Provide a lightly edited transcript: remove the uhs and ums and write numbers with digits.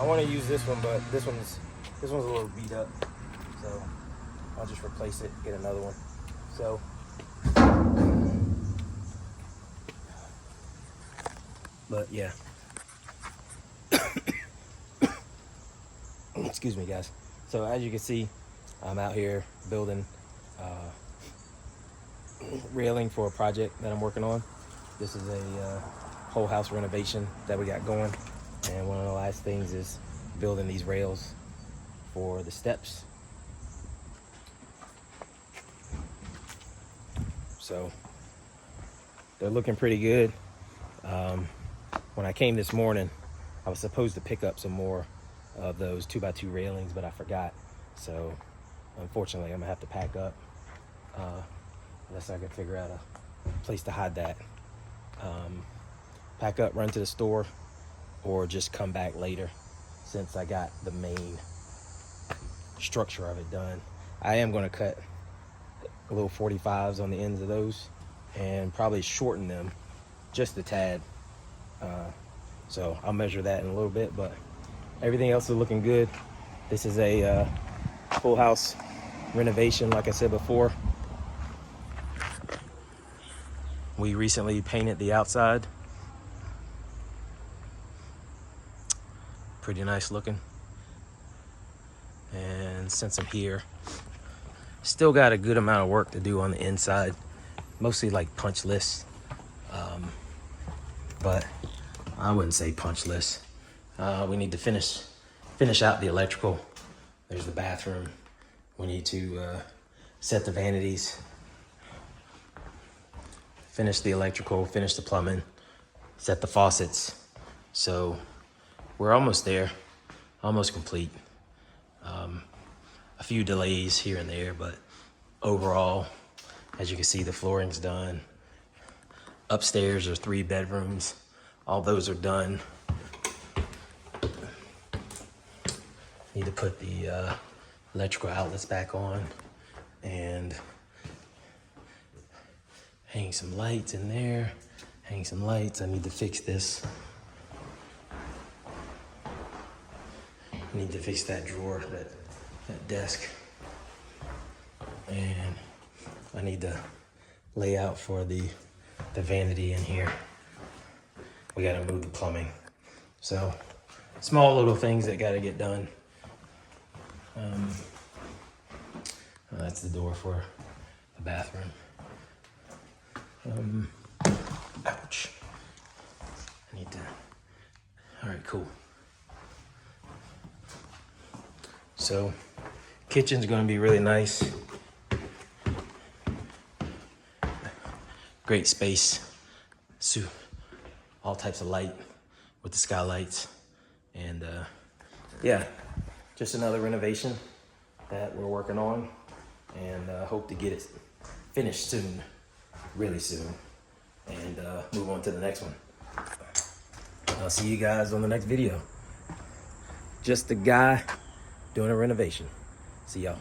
I want to use this one, but this one's a little beat up, so I'll just replace it, get another one. So but yeah. Excuse me, guys. So as you can see, I'm out here building railing for a project that I'm working on. This is a whole house renovation that we got going, and one of the last things is building these rails for the steps. So they're looking pretty good. When I came this morning, I was supposed to pick up some more of those 2x2 railings, but I forgot. So unfortunately, I'm gonna have to pack up unless I can figure out a place to hide that. Pack up, run to the store, or just come back later since I got the main structure of it done. I am going to cut a little 45s on the ends of those and probably shorten them just a tad. So I'll measure that in a little bit, but everything else is looking good. This is a full house renovation, like I said before. We recently painted the outside. Pretty nice looking. And since I'm here, still got a good amount of work to do on the inside, mostly like punch lists. But I wouldn't say punch lists. We need to finish out the electrical. There's the bathroom. We need to set the vanities, finish the electrical, finish the plumbing, set the faucets. So we're almost there, almost complete. A few delays here and there, but overall, as you can see, the flooring's done. Upstairs are 3 bedrooms. All those are done. Need to put the electrical outlets back on and hang some lights in there. Hang some lights. I need to fix this. I need to fix that drawer, that desk. And I need to lay out for the vanity in here. We gotta move the plumbing. So small little things that gotta get done. That's the door for the bathroom. Ouch. I need to, all right, cool. So kitchen's gonna be really nice. Great space. All types of light with the skylights. And yeah, just another renovation that we're working on, and hope to get it finished soon, really soon, and move on to the next one. I'll see you guys on the next video. Just a guy doing a renovation. See y'all.